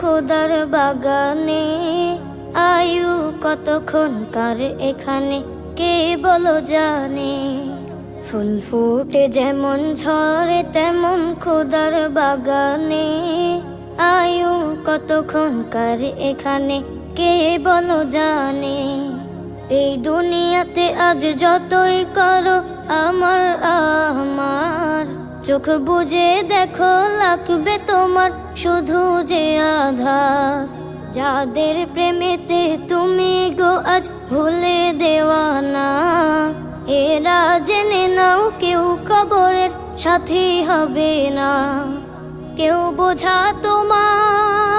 খোদার বাগানে, আয়ু কতক্ষণকার এখানে কে বলো জানে। ফুল ফুটে যেমন ঝরে তেমন খোদার বাগানে, আয়ু কতক্ষণকার এখানে কে বলো জানে। এই দুনিয়াতে আজ যতই করো আমার আমার, চোখ বুজে দেখো লাগবে তোমার শুধু যে আধার। যাদের প্রেমেতে তুমি গো আজ ভুলে দেওয়ানা, এরা জেনে নাও কেউ কবরের সাথী হবে না। কেউ বোঝা তোমার